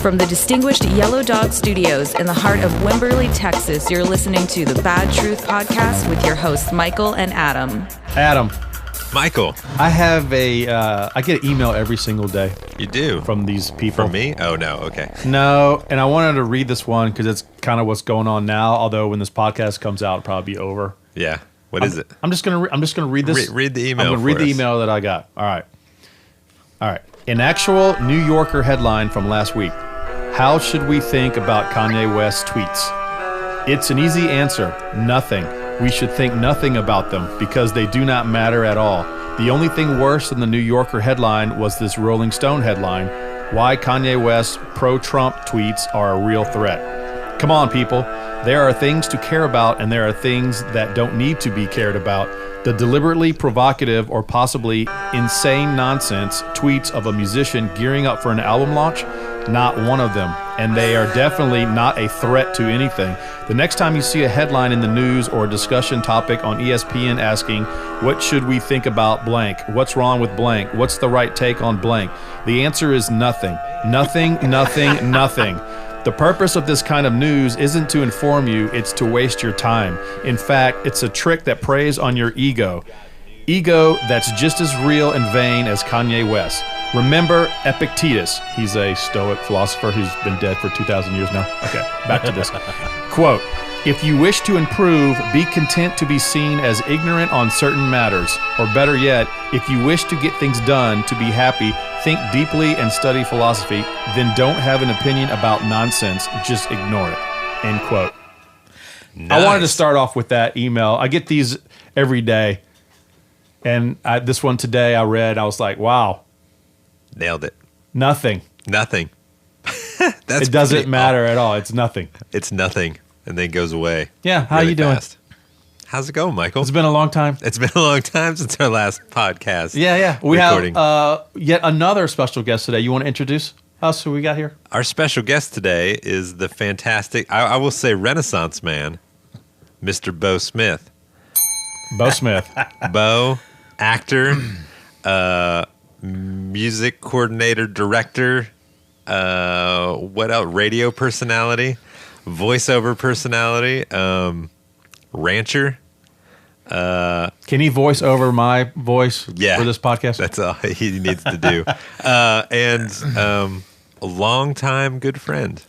From the distinguished Yellow Dog Studios in the heart of Wimberley, Texas, you're listening to the BadTruth podcast with your hosts, Michael and Adam. Adam. Michael. I have I get an email every single day. You do? From these people. From me? Oh, no. Okay. No, and I wanted to read this one because it's kind of what's going on now, although when this podcast comes out, it'll probably be over. Yeah. What is it? I'm just gonna read this. Read the email. I'm gonna read the email that I got. All right. An actual New Yorker headline from last week. How should we think about Kanye West's tweets? It's an easy answer. Nothing. We should think nothing about them because they do not matter at all. The only thing worse than the New Yorker headline was this Rolling Stone headline. Why Kanye West's pro-Trump tweets are a real threat. Come on, people. There are things to care about and there are things that don't need to be cared about. The deliberately provocative or possibly insane nonsense tweets of a musician gearing up for an album launch, not one of them. And they are definitely not a threat to anything. The next time you see a headline in the news or a discussion topic on ESPN asking, what should we think about blank? What's wrong with blank? What's the right take on blank? The answer is nothing. Nothing, nothing, nothing. The purpose of this kind of news isn't to inform you, it's to waste your time. In fact, it's a trick that preys on your ego. Ego that's just as real and vain as Kanye West. Remember Epictetus. He's a Stoic philosopher who's been dead for 2,000 years now. Okay, back to this. Quote, if you wish to improve, be content to be seen as ignorant on certain matters. Or better yet, if you wish to get things done, to be happy, think deeply and study philosophy, then don't have an opinion about nonsense, just ignore it. End quote. Nice. I wanted to start off with that email. I get these every day. And this one today I read, I was like, wow. Nailed it. Nothing. It doesn't matter at all. It's nothing. It's nothing. And then goes away. Yeah, how you doing? Fast. How's it going, Michael? It's been a long time. It's been a long time since our last podcast. Yeah. We recording. have yet another special guest today. You want to introduce us, who we got here? Our special guest today is the fantastic, I will say Renaissance man, Mr. Beau Smith. Beau Smith. Beau, actor, music coordinator, director, what else? Radio personality, voiceover personality, rancher. Can he voice over my voice for this podcast? That's all he needs to do. And a longtime good friend.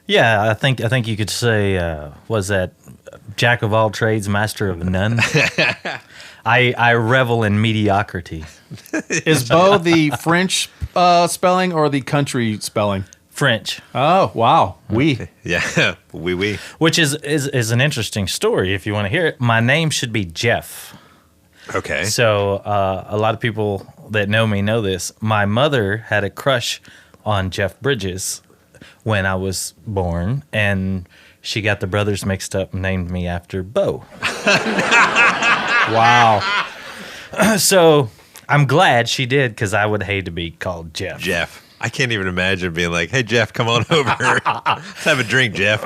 Yeah, I think you could say, was that jack of all trades, master of none? I revel in mediocrity. Is Beau the French spelling or the country spelling? French. Oh, wow. Oui. Yeah, oui. Which is an interesting story if you want to hear it. My name should be Jeff. Okay. So a lot of people that know me know this. My mother had a crush on Jeff Bridges when I was born, and she got the brothers mixed up and named me after Beau. Wow. So I'm glad she did, because I would hate to be called Jeff. Jeff. I can't even imagine being like, hey, Jeff, come on over. Let's have a drink, Jeff.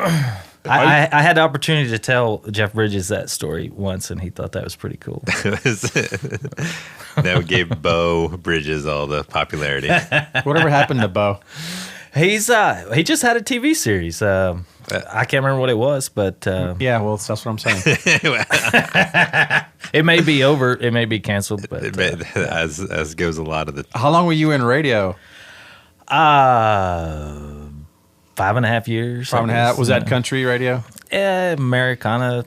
I had the opportunity to tell Jeff Bridges that story once, and he thought that was pretty cool. That gave Beau Bridges all the popularity. Whatever happened to Beau? He just had a TV series. I can't remember what it was, but yeah, well, that's what I'm saying. It may be over. It may be canceled, but as goes a lot of the. How long were you in radio? 5.5 years. 5.5. Was that country radio? Americana.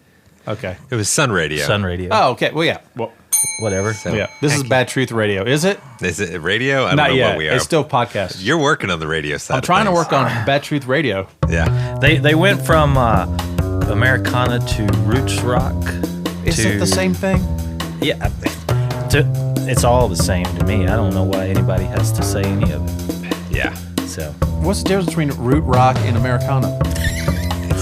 Okay. It was Sun Radio. Sun Radio. Oh, okay. Well, yeah. Well, whatever. So, yeah. This is BadTruth Radio. Is it? Is it radio? I don't Not know yet. what we are. It's still podcast. You're working on the radio side. I'm trying to work on BadTruth Radio. Yeah. They went from Americana to roots rock. Is it the same thing? Yeah. It's all the same to me. I don't know why anybody has to say any of it. Yeah. So, what's the difference between root rock and Americana?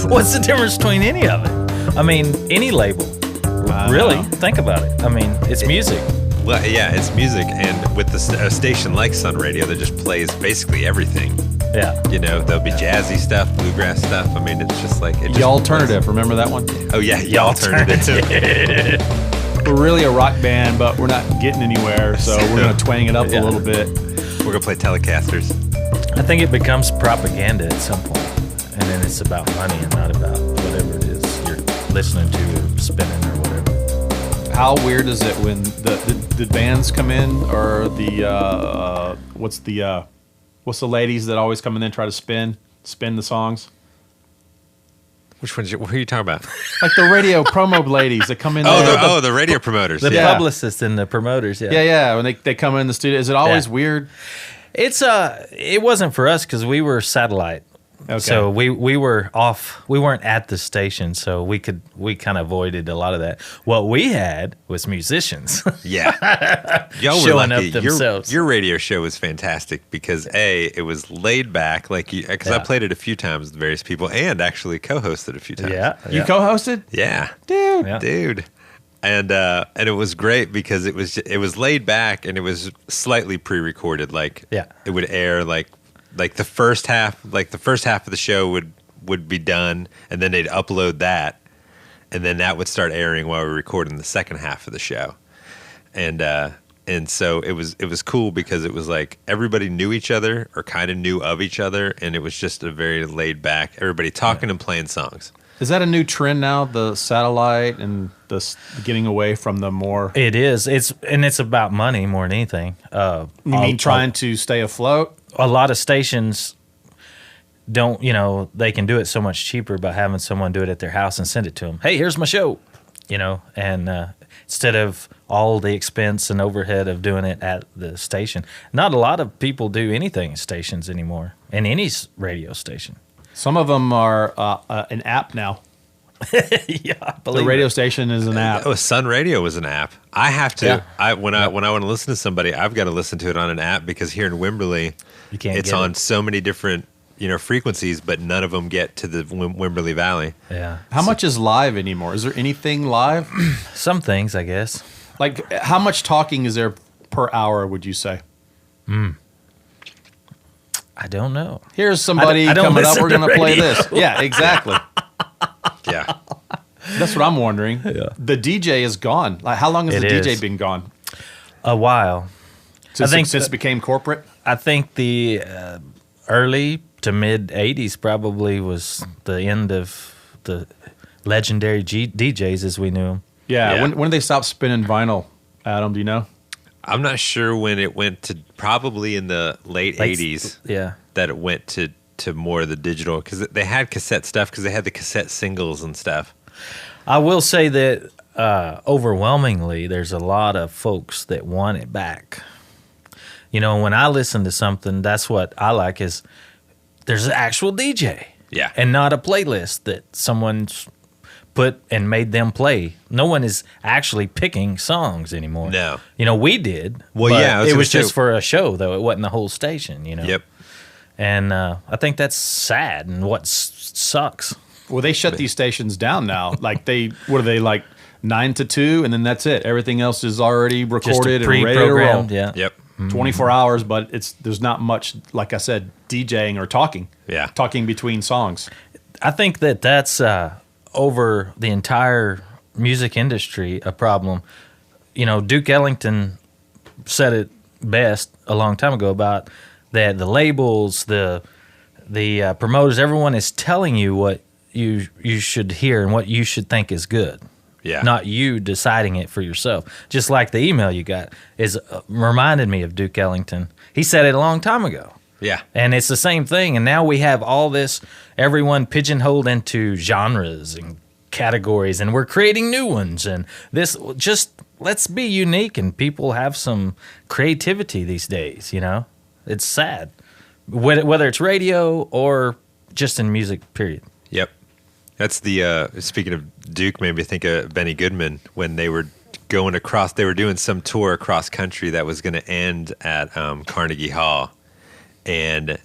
What's the difference between any of it? I mean, any label. Really, think about it. I mean, it's music. Well, yeah, it's music, and with a station like Sun Radio that just plays basically everything. Yeah. You know, there'll be jazzy stuff, bluegrass stuff. I mean, it's just like... Y'alternative, remember that one? Oh, yeah, Y'alternative. We're really a rock band, but we're not getting anywhere, so we're going to twang it up a little bit. We're going to play Telecasters. I think it becomes propaganda at some point, and then it's about money and not about whatever it is you're listening to or spinning or whatever. How weird is it when the bands come in, or the what's the ladies that always come in and try to spin the songs? Which ones? What are you talking about? Like the radio promo ladies that come in. The radio promoters. The Yeah. publicists and the promoters, Yeah. When they come in the studio, is it always Yeah. weird? It wasn't for us because we were satellite. Okay. So we were off. We weren't at the station, so we kind of avoided a lot of that. What we had was musicians. Yeah. Y'all were Showing lucky. up themselves. Your radio show was fantastic because it was laid back, because I Yeah. played it a few times with various people and actually co-hosted a few times. You co-hosted? Yeah. Dude. Yeah. Dude. And it was great because it was laid back and it was slightly pre-recorded. Like Yeah. it would air like the first half of the show would be done, and then they'd upload that, and then that would start airing while we were recording the second half of the show. And so it was cool because it was like everybody knew each other or kind of knew of each other, and it was just a very laid back, everybody talking and playing songs. Is that a new trend now? The satellite and the getting away from the more. It is. It's about money more than anything. You mean trying to stay afloat? A lot of stations don't, they can do it so much cheaper by having someone do it at their house and send it to them. Hey, here's my show, and instead of all the expense and overhead of doing it at the station. Not a lot of people do anything at stations anymore, in any radio station. Some of them are an app now. Yeah, I The believe radio it. station is an app. Oh, Sun Radio was an app. I have to. Yeah. When I want to listen to somebody, I've got to listen to it on an app because here in Wimberley, You can't it's get on it. so many different frequencies, but none of them get to the Wimberley Valley. Yeah. How much is live anymore? Is there anything live? Some things, I guess. Like, how much talking is there per hour, would you say? I don't know. Here's somebody I don't coming up. listen We're to going to play radio. this. Yeah, exactly. Yeah. That's what I'm wondering. Yeah. The DJ is gone. Like, how long has It the DJ is. been gone? A while. Since think it became corporate? I think the early to mid 80s probably was the end of the legendary DJs as we knew them. Yeah. Yeah. When did they stop spinning vinyl, Adam? Do you know? I'm not sure when it went to, probably in the late 80s Yeah. that it went to more of the digital, because they had cassette stuff, because they had the cassette singles and stuff. I will say that overwhelmingly, there's a lot of folks that want it back. When I listen to something, that's what I like is there's an actual DJ. Yeah. And not a playlist that someone's put and made them play. No one is actually picking songs anymore. No. We did. Well, but yeah, I was it gonna was just say- for a show, though. It wasn't the whole station, Yep. And I think that's sad and what sucks. Well, they shut these stations down now. Like, what are they, like 9 to 2, and then that's it. Everything else is already Just recorded and ready to roll. pre-programmed, yeah. Yep. 24 hours, but there's not much, like I said, DJing or talking. Yeah. Talking between songs. I think that's over the entire music industry a problem. Duke Ellington said it best a long time ago about that the labels, the promoters, everyone is telling you what you should hear and what you should think is good. Yeah. Not you deciding it for yourself. Just like the email you got is reminded me of Duke Ellington. He said it a long time ago. Yeah. And it's the same thing. And now we have all this, everyone pigeonholed into genres and categories, and we're creating new ones. And this, just let's be unique, and people have some creativity these days, It's sad. Whether it's radio or just in music, period. Yep. That's the, speaking of Duke, made me think of Benny Goodman when they were they were doing some tour across country that was going to end at Carnegie Hall. And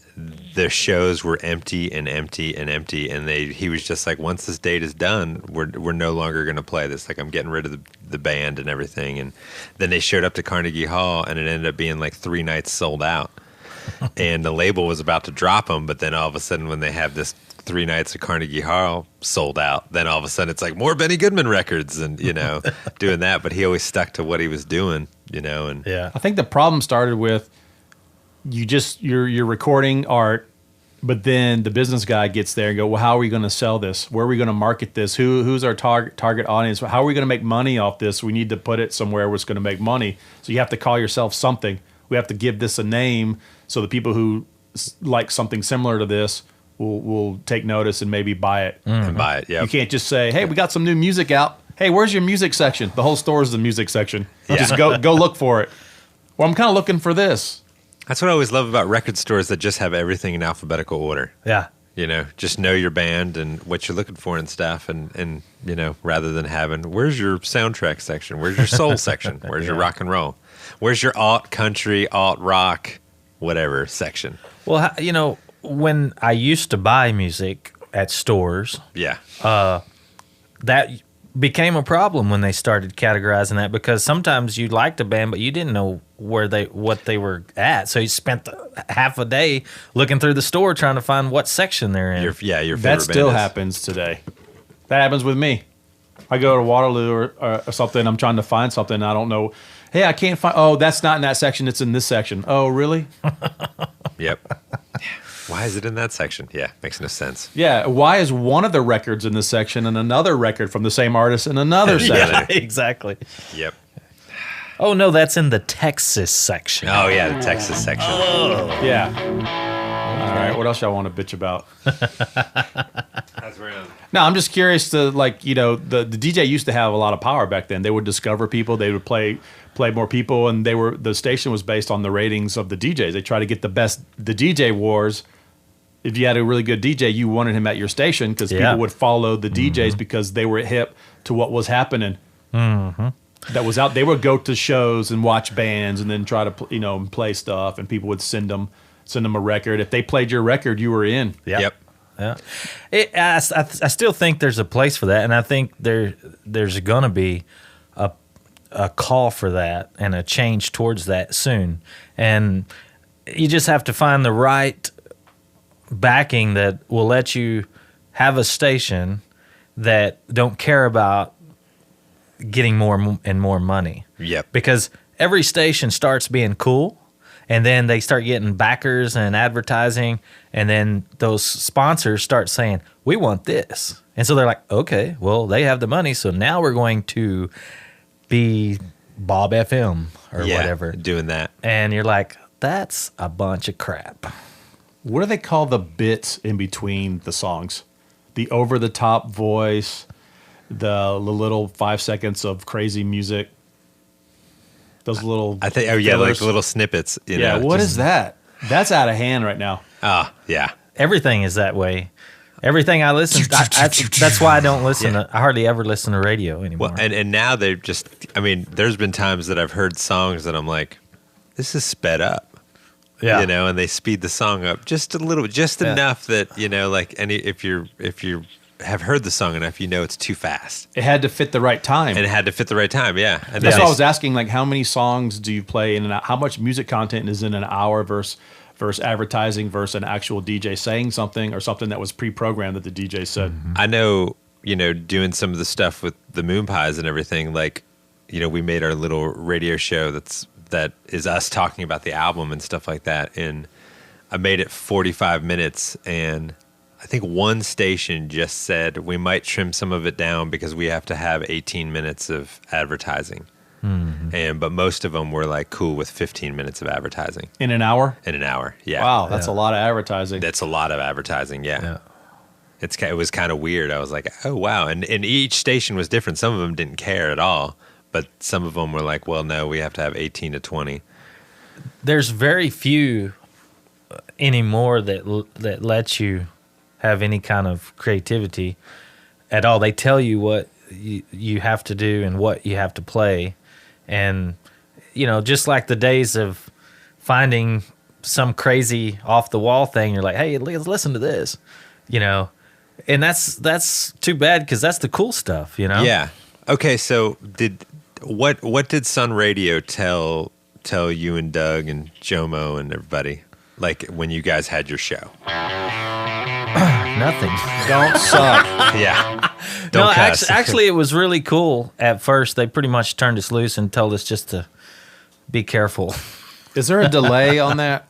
the shows were empty and empty and empty. And he was just like, once this date is done, we're no longer going to play this. Like, I'm getting rid of the band and everything. And then they showed up to Carnegie Hall, and it ended up being like 3 nights sold out. And the label was about to drop them, but then all of a sudden, when they have this 3 nights at Carnegie Hall sold out, then all of a sudden it's like more Benny Goodman records and, doing that. But he always stuck to what he was doing, and Yeah. I think the problem started with you're recording art, but then the business guy gets there and go, well, how are we going to sell this? Where are we going to market this? Who's our target audience? How are we going to make money off this? We need to put it somewhere where it's going to make money. So you have to call yourself something. We have to give this a name so the people who like something similar to this will take notice and maybe buy it. And buy it, yeah. You can't just say, hey, we got some new music out. Hey, where's your music section? The whole store is the music section. Just go look for it. Well, I'm kind of looking for this. That's what I always love about record stores that just have everything in alphabetical order. Yeah. You know, just know your band and what you're looking for and stuff. And you know, rather than having, where's your soundtrack section? Where's your soul section? Where's your rock and roll? Where's your alt country, alt rock, whatever section? Well, you know, when I used to buy music at stores, Yeah. that became a problem when they started categorizing that, because sometimes you liked a band but you didn't know what they were at, so you spent half a day looking through the store trying to find what section they're in. Your favorite That still band is. happens today. That happens with me. I go to Waterloo or something. I'm trying to find something. And I don't know. Hey, I can't find. Oh, that's not in that section. It's in this section. Oh, really? Yep. Why is it in that section? Yeah, makes no sense. Yeah. Why is one of the records in this section and another record from the same artist in another section? Yeah, exactly. Yep. Oh no, that's in the Texas section. Oh yeah, the Texas section. Yeah. All right. What else y'all want to bitch about? That's random. No, I'm just curious to, like, you know, the DJ used to have a lot of power back then. They would discover people. They would play more people, and the station was based on the ratings of the DJs. They try to get the DJ wars. If you had a really good DJ, you wanted him at your station because people would follow the DJs because they were hip to what was happening. That was out. They would go to shows and watch bands and then try to play stuff, and people would send them a record. If they played your record, you were in. Yep. Yeah. I still think there's a place for that, and I think there's going to be a call for that and a change towards that soon. And you just have to find the right backing that will let you have a station that don't care about getting more and more money. Yep. Because every station starts being cool, and then they start getting backers and advertising, and then those sponsors start saying, we want this. And so they're like, okay, well, they have the money, so now we're going to be Bob FM or whatever. Doing that. And you're like, that's a bunch of crap. What do they call the bits in between the songs? The over-the-top voice, the little 5 seconds of crazy music. Those little I think, fillers. like the little snippets. What is that? That's out of hand right now. Yeah. Everything is that way. Everything I listen to, that's why I don't listen to, I hardly ever listen to radio anymore. Well, and now they're just, there's been times that I've heard songs that I'm like, this is sped up. Yeah. And they speed the song up just a little, just enough that, if you have heard the song enough, it's too fast. It had to fit the right time. And it had to fit the right time, yeah. And That's why I was asking, like, how many songs do you play in how much music content is in an hour versus advertising versus an actual DJ saying something or something that was pre-programmed that the DJ said. I know, doing some of the stuff with the Moon Pies and everything, like, we made our little radio show that is us talking about the album and stuff like that. And I made it 45 minutes, and I think one station just said we might trim some of it down because we have to have 18 minutes of advertising. But most of them were like cool with 15 minutes of advertising. In an hour? In an hour, yeah. Wow, that's a lot of advertising. That's a lot of advertising, yeah. It was kind of weird. I was like, oh, wow. And each station was different. Some of them didn't care at all, but some of them were like, well, no, we have to have 18 to 20. There's very few anymore that let you have any kind of creativity at all. They tell you what you have to do and what you have to play. And, just like the days of finding some crazy off-the-wall thing, you're like, hey, let's listen to this, And that's too bad because that's the cool stuff, Yeah. Okay, so what did Sun Radio tell you and Doug and Jomo and everybody, like, when you guys had your show? Nothing. Don't suck. Yeah. Don't cuss. Actually, it was really cool at first. They pretty much turned us loose and told us just to be careful. Is there a delay on that?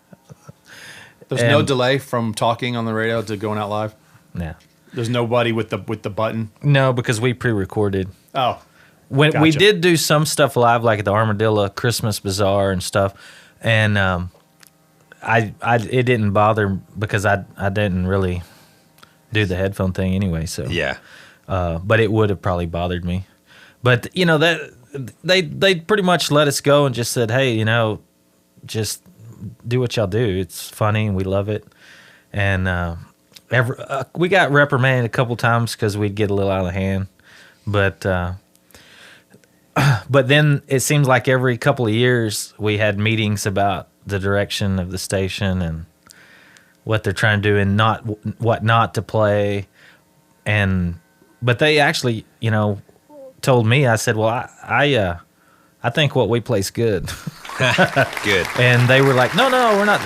There's no delay from talking on the radio to going out live? No. There's nobody with the button? No, because we pre-recorded. Oh. When Gotcha. we did do some stuff live, like at the Armadillo Christmas Bazaar and stuff, and it didn't bother because I didn't really do the headphone thing anyway. So Yeah. but it would have probably bothered me. But that they pretty much let us go and just said, hey, just do what y'all do. It's funny and we love it. And we got reprimanded a couple times because we'd get a little out of hand, but then it seems like every couple of years we had meetings about the direction of the station and what they're trying to do and what not to play. But they actually, told me, I said, well, I think what we play's good. Good. And they were like, no, we're not.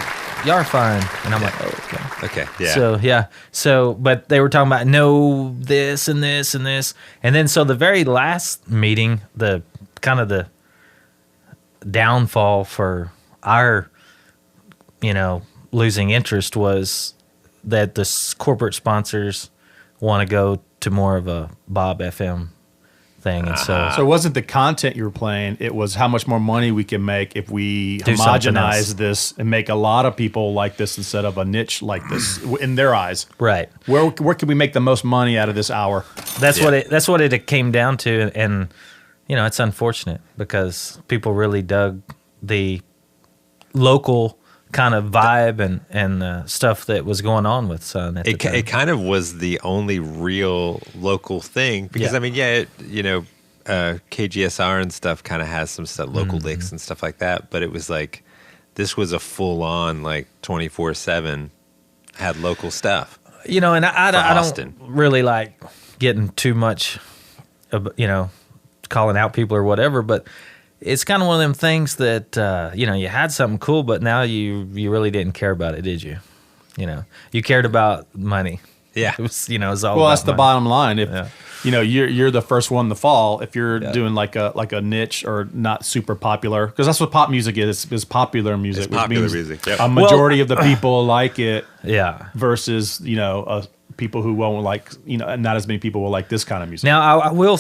Y'all are fine. And I'm like, oh, okay. Okay. Yeah. So, yeah. So, but they were talking about no, this and this and this. And then, so the very last meeting, the kind of the downfall for our, losing interest was that the corporate sponsors want to go to more of a Bob FM thing. And so it wasn't the content you were playing, it was how much more money we can make if we Do something else. homogenize this and make a lot of people like this instead of a niche like this in their eyes. right. Where can we make the most money out of this hour? That's what it came down to, and it's unfortunate because people really dug the local kind of vibe and stuff that was going on with Sun at the time. It kind of was the only real local thing because KGSR and stuff kind of has some stuff, local licks and stuff like that. But it was like this was a full on 24/7 had local stuff. And I don't really like getting too much, calling out people or whatever, but it's kind of one of them things that, you had something cool, but now you really didn't care about it, did you? You cared about money. Yeah. It was, it was all Well, about that's the money. bottom line. If you're the first one to fall, if you're Yeah. doing like a niche or not super popular, because that's what pop music is popular music. It's which popular means music, yep. a majority of the people like it Yeah. versus people who won't like not as many people will like this kind of music. Now, I will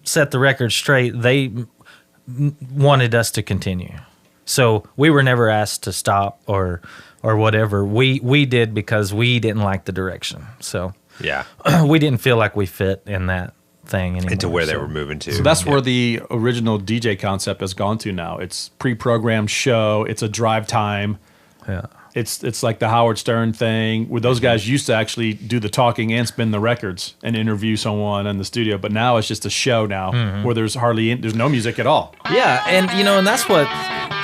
set the record straight. They wanted us to continue. So we were never asked to stop or whatever. We did because we didn't like the direction. So Yeah. we didn't feel like we fit in that thing anymore. Into where they So- were moving to. So that's where the original DJ concept has gone to now. It's pre-programmed show. It's a drive time. Yeah. It's like the Howard Stern thing where those guys used to actually do the talking and spin the records and interview someone in the studio. But now it's just a show now where there's no music at all. Yeah, and and that's what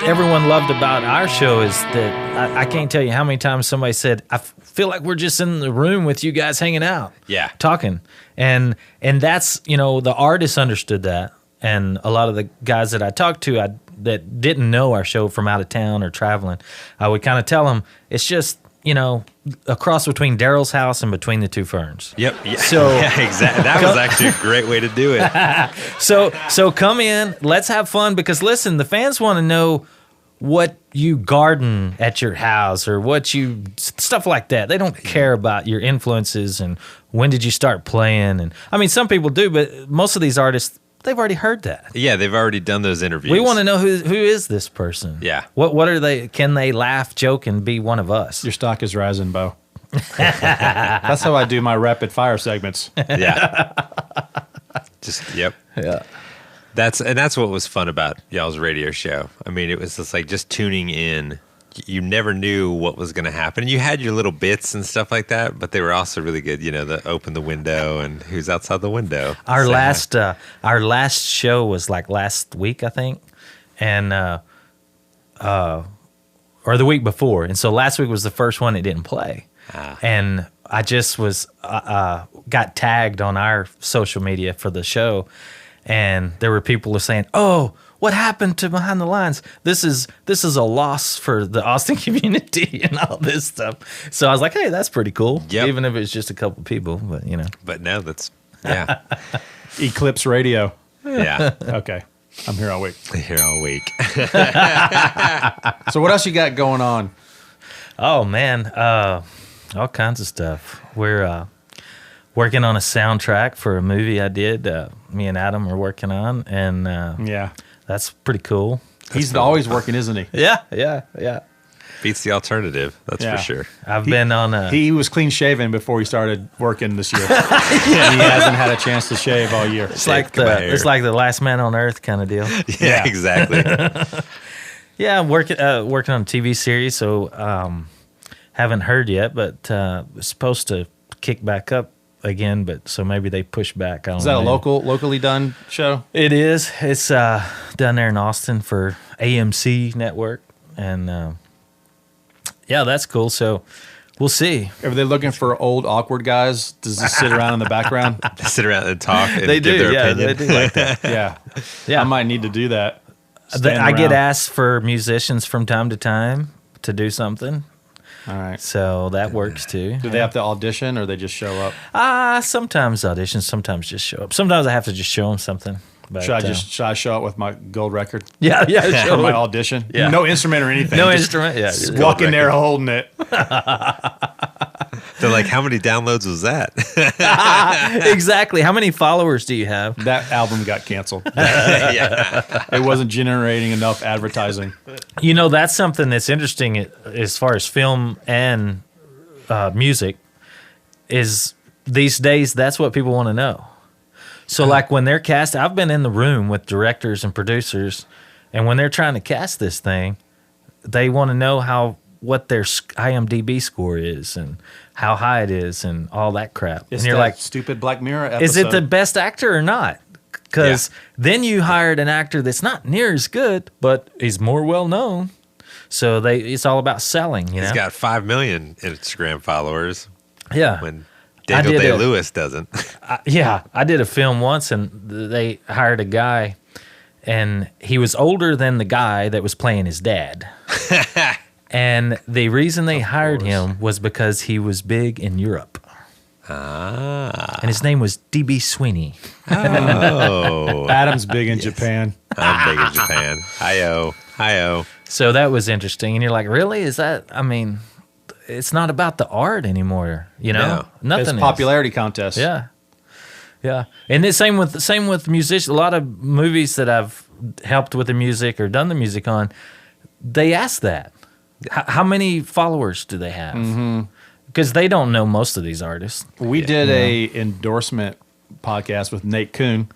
everyone loved about our show is that I can't tell you how many times somebody said, I feel like we're just in the room with you guys hanging out. Yeah. Talking. And that's, the artists understood that. And a lot of the guys that I talked to that didn't know our show from out of town or traveling, I would kind of tell them, it's just, a cross between Daryl's house and Between the Two Ferns. Yep. Yeah. So- yeah, exactly. That was actually a great way to do it. So come in, let's have fun because listen, the fans want to know what you garden at your house or what you stuff like that. They don't care about your influences and when did you start playing. And I mean, some people do, but most of these artists, they've already heard that. Yeah, they've already done those interviews. We want to know who is this person. Yeah. What are they? Can they laugh, joke, and be one of us? Your stock is rising, Beau. That's how I do my rapid fire segments. Yeah. Yep. Yeah. That's what was fun about y'all's radio show. I mean, it was just tuning in. You never knew what was going to happen. You had your little bits and stuff like that, but they were also really good. The open the window and who's outside the window. Our last show was like last week, I think, and or the week before. And so last week was the first one that didn't play, and I just was got tagged on our social media for the show, and there were people who were saying, "Oh, what happened to Behind the Lines? This is a loss for the Austin community and all this stuff." So I was like, "Hey, that's pretty cool." Yep. Even if it's just a couple people, but But no, that's yeah, Eclipse Radio. yeah. Okay. I'm here all week. Here all week. So what else you got going on? Oh man, all kinds of stuff. We're working on a soundtrack for a movie I did. Me and Adam are working on, and Yeah. that's pretty cool. He's always working, isn't he? Yeah. Beats the alternative, that's Yeah. for sure. I've been on a. He was clean shaven before he started working this year. And he hasn't had a chance to shave all year. It's like the last man on earth kind of deal. Yeah, exactly. Yeah, working on a TV series, so haven't heard yet, but it's supposed to kick back up again, but so maybe they push back. I don't Is that know. a locally done show? It is. It's done there in Austin for AMC Network, and yeah, that's cool. So we'll see. Are they looking for old awkward guys to just sit around in the background? Sit around and talk and They give do, their yeah, opinion. they do like that. Yeah. Yeah. I might need to do that. I get around. asked for musicians from time to time to do something, All right. so that works too. Do they have to audition or they just show up? Sometimes auditions, sometimes just show up. Sometimes I have to just show them something. But, Should I show up with my gold record? yeah, For my show audition? Yeah. No instrument or anything. no Just instrument. Yeah, just- walk in there holding it. They're like, how many downloads was that? exactly. How many followers do you have? That album got canceled. Yeah. It wasn't generating enough advertising. You know, that's something that's interesting as far as film and music is these days, that's what people want to know. So like when they're cast, I've been in the room with directors and producers, and when they're trying to cast this thing, they want to know what their IMDb score is and how high it is and all that crap. It's and you're that like, stupid Black Mirror episode. is it the best actor or not? Because then you hired an actor that's not near as good, but is more well known. So it's all about selling. You know? He's got 5 million Instagram followers Yeah. when Daniel did Day-Lewis doesn't. I did a film once, and they hired a guy, and he was older than the guy that was playing his dad. And the reason they hired him was because he was big in Europe. And his name was D.B. Sweeney. Oh, Adam's big in Japan. I'm big in Japan. Hi-yo. So that was interesting. And you're like, really? Is that, I mean, it's not about the art anymore, you know? No. It's Nothing is. popularity contest. Yeah. Yeah. And the same with musicians. A lot of movies that I've helped with the music or done the music on, they ask that. How many followers do they have? Because they don't know most of these artists. We did a endorsement podcast with Nate Kuhn,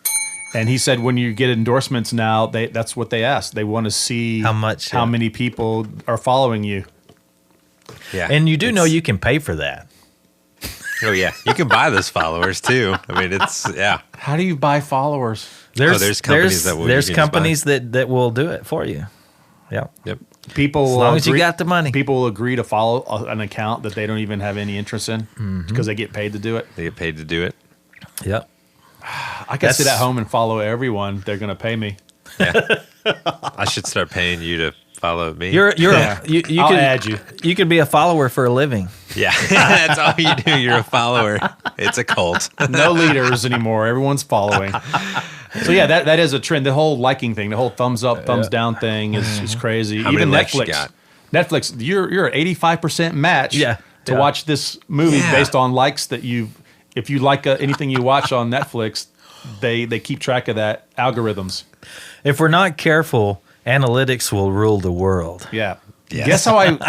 and he said when you get endorsements now, that's what they ask. They want to see how many people are following you. Yeah. And you do know you can pay for that. Oh, yeah. You can buy those followers, too. I mean, yeah. How do you buy followers? There's companies that will. There's companies that will do it for you. Yeah. Yep. People, As long as you got the money. People will agree to follow an account that they don't even have any interest in because they get paid to do it. They get paid to do it. Yep. I can sit at home and follow everyone. They're going to pay me. Yeah. I should start paying you to follow me. You I'll could add you. You could be a follower for a living. Yeah. That's all you do. You're a follower. It's a cult. No leaders anymore. Everyone's following. So yeah, that is a trend. The whole liking thing, the whole thumbs up, thumbs down thing is crazy. How Even many likes you Netflix. got? Netflix, you're 85% match to watch this movie based on likes that if you like anything you watch on Netflix, they keep track of that algorithms. If we're not careful, analytics will rule the world. Yeah. Yes.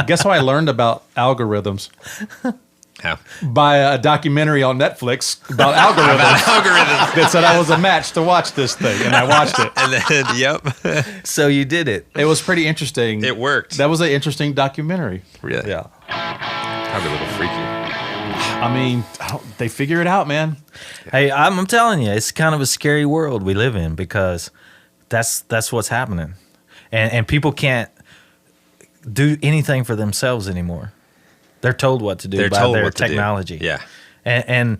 Guess how I learned about algorithms? How? By a documentary on Netflix about algorithms. Algorithms. That said I was a match to watch this thing, and I watched it. And then, yep. So you did it. It was pretty interesting. It worked. That was an interesting documentary. Really? Yeah. Probably a little freaky. I mean, they figure it out, man. Hey, I'm telling you, it's kind of a scary world we live in because that's what's happening, and people can't do anything for themselves anymore. They're told what to do by their technology. Yeah. And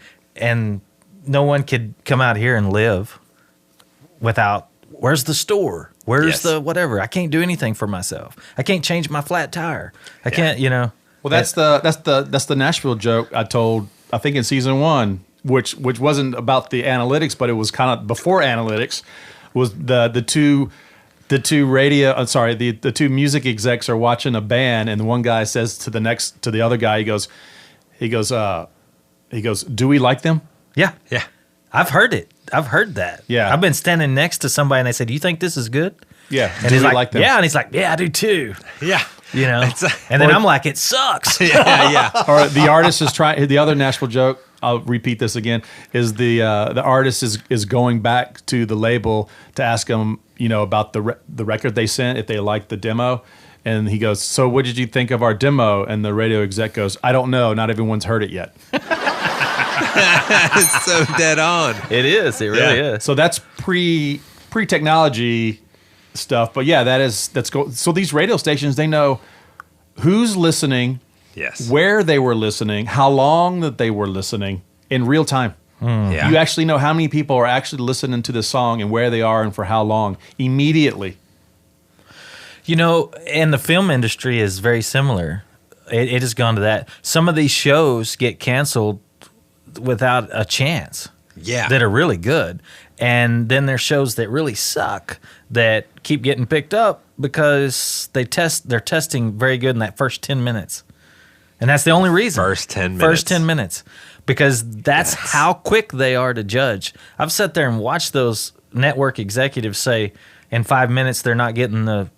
no one could come out here and live without, where's the store? Where's the whatever? I can't do anything for myself. I can't change my flat tire. I can't, Well, that's the Nashville joke I told, I think in season 1, which wasn't about the analytics, but it was kind of before analytics, was the two the two music execs are watching a band, and the one guy says to the other guy, he goes, "Do we like them?" Yeah. Yeah. I've heard it. I've heard that. Yeah. I've been standing next to somebody and they said, "Do you think this is good?" Yeah. And Do he's we like, them? "Yeah." And he's like, "Yeah, I do too." Yeah. You know? It's And then I'm like, "It sucks." yeah. Or the artist is trying. The other Nashville joke, I'll repeat this again, is the artist is going back to the label to ask them, about the record they sent, if they liked the demo. And he goes, "So what did you think of our demo?" And the radio exec goes, "I don't know. Not everyone's heard it yet." It's so dead on. It is. It really is. So that's pre-technology stuff. But yeah, that's go. So these radio stations, they know who's listening, Yes. where they were listening, how long that they were listening in real time. Yeah. You actually know how many people are actually listening to the song and where they are and for how long immediately. And the film industry is very similar. It has gone to that. Some of these shows get canceled without a chance. Yeah. That are really good. And then there's shows that really suck that keep getting picked up because they're testing very good in that first 10 minutes. And that's the only reason. First 10 minutes. First 10 minutes. Because that's how quick they are to judge. I've sat there and watched those network executives say in 5 minutes they're not getting the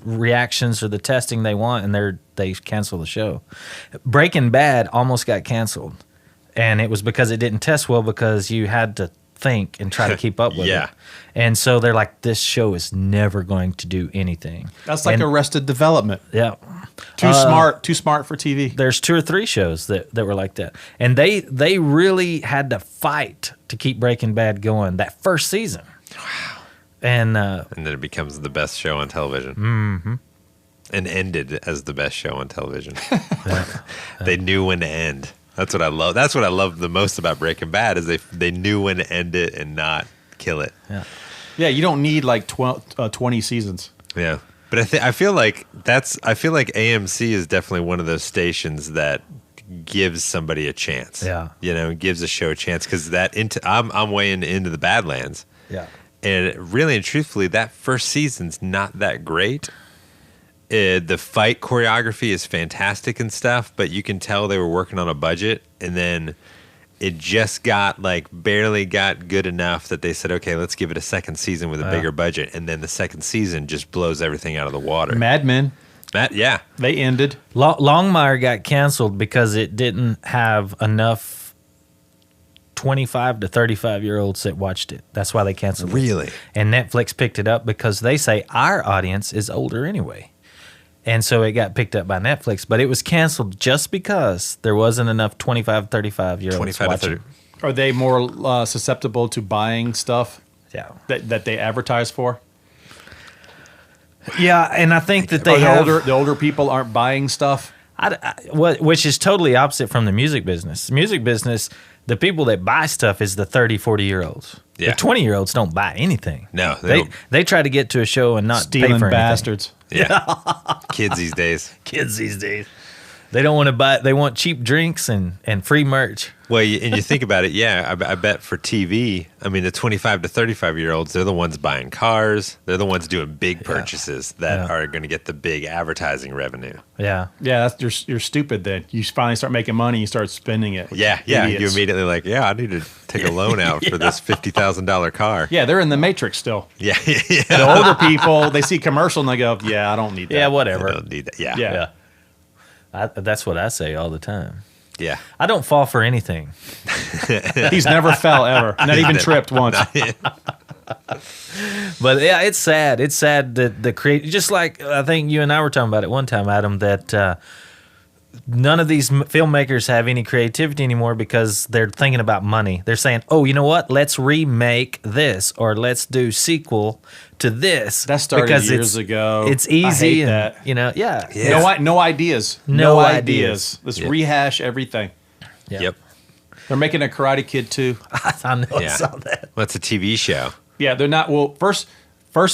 reactions or the testing they want, and they cancel the show. Breaking Bad almost got canceled. And it was because it didn't test well because you had to think and try to keep up with Yeah. it. And so they're like, this show is never going to do anything. That's like Arrested Development. Yeah. Too smart for TV. There's 2 or 3 shows that were like that. And they really had to fight to keep Breaking Bad going that first season. Wow. And then it becomes the best show on television. Mm-hmm. And ended as the best show on television. They knew when to end. That's what I love. That's what I love the most about Breaking Bad is they knew when to end it and not kill it. yeah. Yeah, you don't need like 20 seasons. Yeah. But I feel like AMC is definitely one of those stations that gives somebody a chance. Yeah. Gives a show a chance because I'm way into the Badlands. Yeah. And really and truthfully, that first season's not that great. The fight choreography is fantastic and stuff, but you can tell they were working on a budget, and then it just barely got good enough that they said, okay, let's give it a second season with a bigger budget, and then the second season just blows everything out of the water. Mad Men, Yeah. they ended. Longmire got canceled because it didn't have enough 25 to 35-year-olds that watched it. That's why they canceled it. Really? And Netflix picked it up because they say our audience is older anyway. And so it got picked up by Netflix, but it was canceled just because there wasn't enough 25, 35-year-olds 25 to watching. 30. Are they more susceptible to buying stuff Yeah. that they advertise for? Yeah, and I think that they Or have... the older people aren't buying stuff? Which is totally opposite from the music business. Music business, the people that buy stuff is the 30, 40-year-olds. Yeah. The 20-year-olds don't buy anything. No, they don't. They try to get to a show and not pay Stealing for anything. bastards. Yeah. Kids these days. Kids these days. They don't want to buy. They want cheap drinks and free merch. Well, and you think about it, yeah, I bet for TV, I mean, the 25 to 35-year-olds, they're the ones buying cars. They're the ones doing big purchases that are going to get the big advertising revenue. Yeah. Yeah, you're stupid then. You finally start making money, you start spending it. Yeah. Idiots. You immediately I need to take a loan out for this $50,000 car. Yeah, they're in the Matrix still. Yeah. The older people, they see commercial and they go, yeah, I don't need that. Yeah, I whatever. don't need that. Yeah. Yeah. That's what I say all the time. Yeah. I don't fall for anything. He's never fell ever. Not even tripped once. But yeah, it's sad. It's sad that the just like I think you and I were talking about it one time, Adam, that none of these filmmakers have any creativity anymore because they're thinking about money. They're saying, "Oh, you know what? Let's remake this, or let's do sequel to this." That started because years ago. It's easy, I hate that. Yeah. No ideas. No ideas. Let's rehash everything. Yeah. Yep. They're making a Karate Kid too. I know. I Yeah. saw that. Well, it's a TV show. Yeah, they're not. Well, first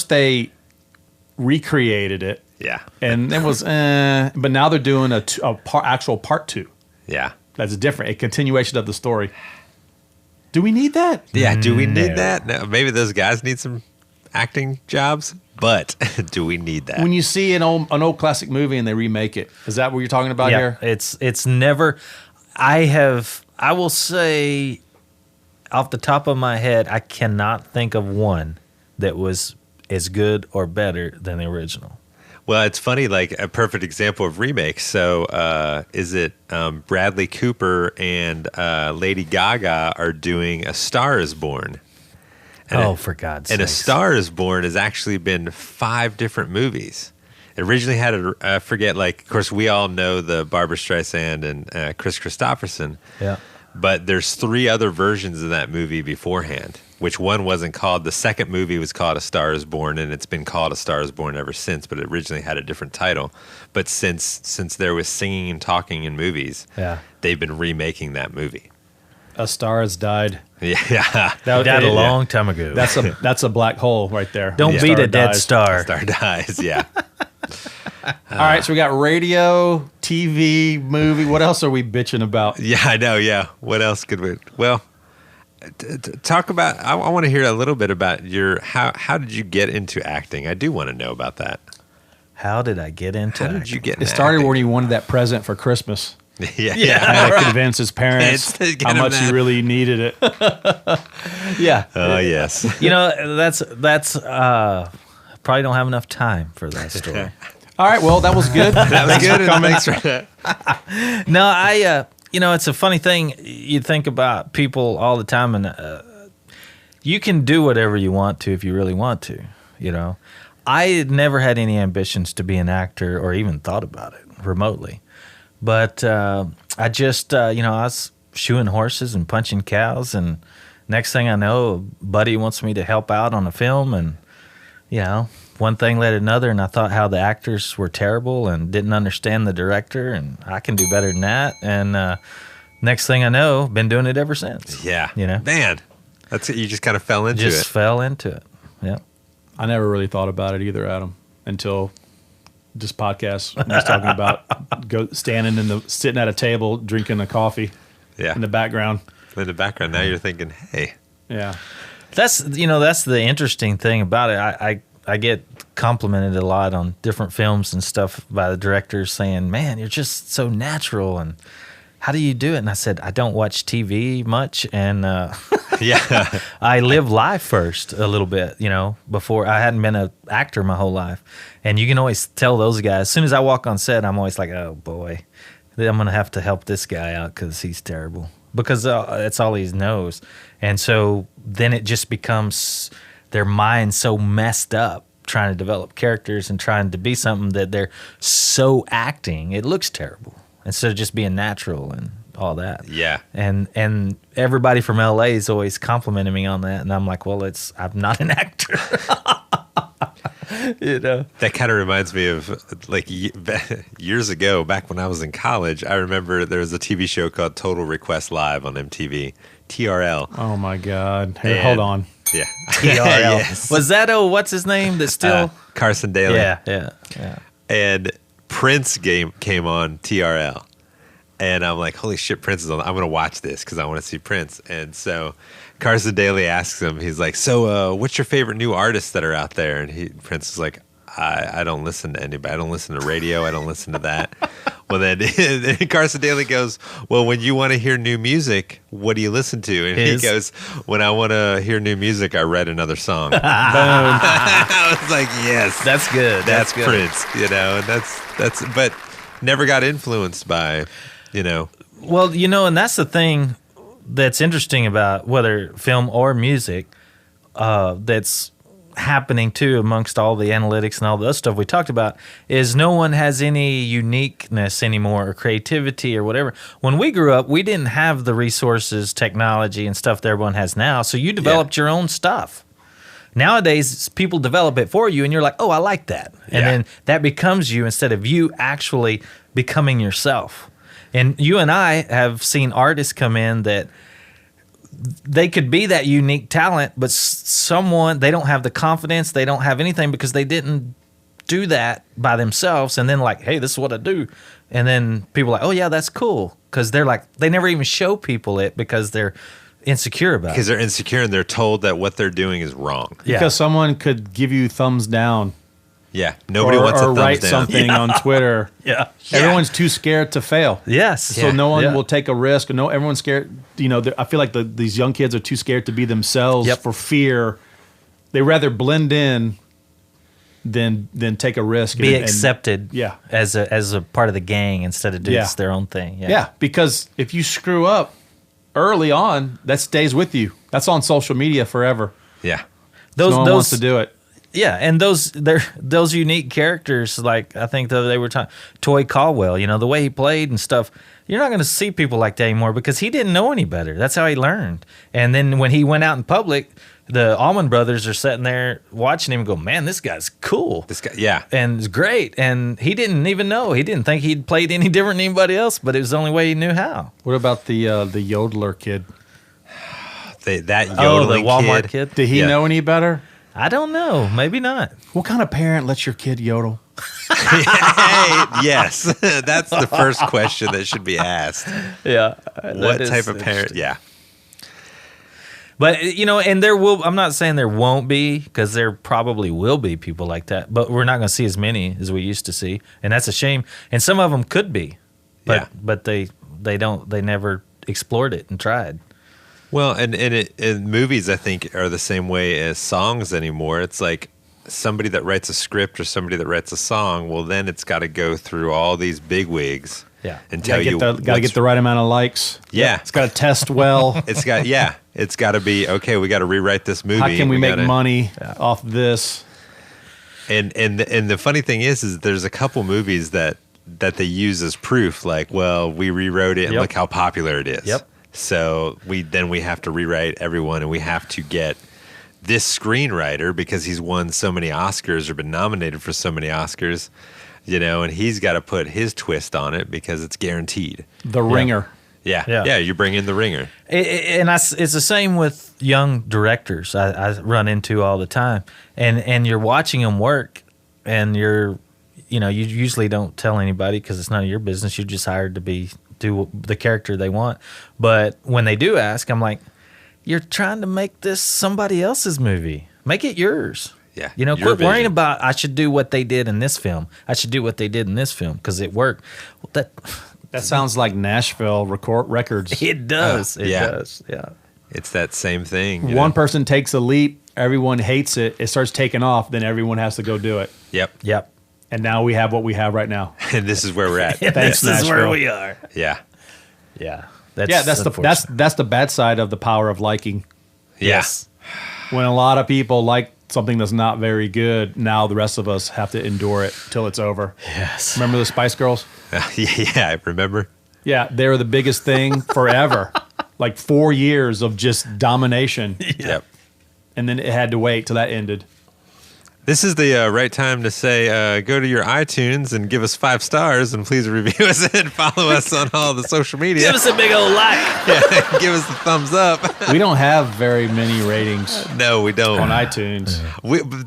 they recreated it, Yeah. and it was, but now they're doing actual part 2. Yeah. That's different, a continuation of the story. Do we need that? Yeah. Do we need that? No. Maybe those guys need some acting jobs, but do we need that? When you see an old classic movie and they remake it, is that what you're talking about here? It's never. I will say, off the top of my head, I cannot think of one that was as good or better than the original. Well, it's funny, like a perfect example of remakes. So is it Bradley Cooper and Lady Gaga are doing A Star is Born. And for God's sake. And A Star is Born has actually been 5 different movies. It originally had, I forget, like, of course, we all know the Barbra Streisand and Chris Christopherson. Yeah. But there's 3 other versions of that movie beforehand, which one wasn't called. The second movie was called A Star is Born, and it's been called A Star is Born ever since, but it originally had a different title. But since there was singing and talking in movies, they've been remaking that movie. A Star Has Died. Yeah. That died a long time ago. That's a black hole right there. Don't beat a dead star. A Star dies, yeah. All right, so we got radio, TV, movie. What else are we bitching about? Yeah, I know, yeah. What else could we... Well, talk about... I want to hear a little bit about your... How did you get into acting? I do want to know about that. How did I get into How did you get into It started acting? when he wanted that present for Christmas. Yeah. I had to convince his parents Get how him much that. he really needed it. Yeah. Oh, yes. That's probably don't have enough time for that story. All right, well, that was good. That was good. Thanks for that. No, it's a funny thing. You think about people all the time, and you can do whatever you want to if you really want to, I had never had any ambitions to be an actor or even thought about it remotely. But I just, I was shoeing horses and punching cows, and next thing I know, a buddy wants me to help out on a film, and, one thing led to another, and I thought how the actors were terrible and didn't understand the director, and I can do better than that. And next thing I know, been doing it ever since. Yeah. Man, that's it. You just kind of fell into it. Fell into it. Yeah. I never really thought about it either, Adam, until this podcast. I was talking about sitting at a table drinking a coffee. Yeah. In the background. In the background. Now you're thinking, hey. Yeah. That's the interesting thing about it. I get complimented a lot on different films and stuff by the directors saying, man, you're just so natural, and how do you do it? And I said, I don't watch TV much, and Yeah. I live life first a little bit, before. I hadn't been an actor my whole life. And you can always tell those guys, as soon as I walk on set, I'm always like, oh boy, I'm going to have to help this guy out because he's terrible. Because that's all he knows. And so then it just becomes their mind so messed up trying to develop characters and trying to be something that they're so acting, it looks terrible instead of just being natural and all that. Yeah. And everybody from LA is always complimenting me on that, and I'm like, well, I'm not an actor. That kind of reminds me of like years ago, back when I was in college. I remember there was a TV show called Total Request Live on MTV, TRL. Oh my God! Hey, hold on. Yeah, TRL. Yes. Was that what's his name? That's still Carson Daly. Yeah. And Prince came on TRL, and I'm like, holy shit, Prince is on. I'm gonna watch this because I want to see Prince. And so Carson Daly asks him, he's like, so what's your favorite new artists that are out there? And Prince is like, I don't listen to anybody. I don't listen to radio. I don't listen to that. Well, then Carson Daly goes, well, when you want to hear new music, what do you listen to? And he goes, when I want to hear new music, I write another song. Boom. I was like, yes. That's good. That's good. Prince, and that's, but never got influenced by, Well, and that's the thing that's interesting about whether film or music, that's happening too amongst all the analytics and all the other stuff we talked about, is no one has any uniqueness anymore or creativity or whatever. When we grew up, we didn't have the resources, technology, and stuff that everyone has now, so you developed your own stuff. Nowadays, people develop it for you, and you're like, oh, I like that. And then that becomes you instead of you actually becoming yourself. And you and I have seen artists come in that they could be that unique talent, but they don't have the confidence, they don't have anything because they didn't do that by themselves. And then like, hey, this is what I do. And then people are like, oh yeah, that's cool. Because they're like, they never even show people it because they're insecure about because it. they're insecure and they're told that what they're doing is wrong. Yeah. Because someone could give you thumbs down. Yeah, nobody wants a or thumbs write down. something on Twitter. Yeah. Everyone's too scared to fail. Yes. So no one will take a risk. No, everyone's scared. I feel like these young kids are too scared to be themselves for fear. They rather blend in than take a risk. Be accepted yeah. as a part of the gang instead of just their own thing. Yeah, because if you screw up early on, that stays with you. That's on social media forever. Yeah. No one wants to do it. Yeah, and those unique characters, like I think they were Toy Caldwell, the way he played and stuff. You're not going to see people like that anymore because he didn't know any better. That's how he learned. And then when he went out in public, the Allman Brothers are sitting there watching him and go, "Man, this guy's cool. This guy, yeah, and it's great." And he didn't even know. He didn't think he'd played any different than anybody else, but it was the only way he knew how. What about the yodeler kid? That yodeling the Walmart kid. Did he know any better? I don't know. Maybe not. What kind of parent lets your kid yodel? Hey, yes, that's the first question that should be asked. Yeah. What type of parent? Yeah. But, and I'm not saying there won't be, because there probably will be people like that, but we're not going to see as many as we used to see. And that's a shame. And some of them could be, but they never explored it and tried. Well, and movies, I think, are the same way as songs anymore. It's like somebody that writes a script or somebody that writes a song, well, then it's got to go through all these bigwigs. Yeah. And tell you got to get the right amount of likes. Yeah. It's got to test well. It's got to be, okay, we got to rewrite this movie. How can we make money off this? And the funny thing is there's a couple movies that they use as proof, like, well, we rewrote it and look how popular it is. Yep. So we have to rewrite everyone, and we have to get this screenwriter because he's won so many Oscars or been nominated for so many Oscars, and he's got to put his twist on it because it's guaranteed. The Ringer. Yeah. You bring in the Ringer. It's the same with young directors I run into all the time. And you're watching them work, and you usually don't tell anybody because it's none of your business. You're just hired to do the character they want. But when they do ask, I'm like, you're trying to make this somebody else's movie. Make it yours. Yeah. Quit worrying about, I should do what they did in this film. I should do what they did in this film because it worked. Well, that sounds like Nashville records. It does. It yeah. does. Yeah. It's that same thing. One person takes a leap, everyone hates it, it starts taking off, then everyone has to go do it. Yep. And now we have what we have right now. And this is where we're at. Thanks, This is where we are. Yeah. Yeah. That's the bad side of the power of liking. Yes. When a lot of people like something that's not very good, now the rest of us have to endure it till it's over. Yes. Remember the Spice Girls? Yeah, I remember. Yeah, they were the biggest thing forever. Like 4 years of just domination. Yep. And then it had to wait till that ended. This is the right time to say, go to your iTunes and give us 5 stars, and please review us and follow us on all the social media. Give us a big old like. Yeah, give us the thumbs up. We don't have very many ratings No, we don't. on iTunes.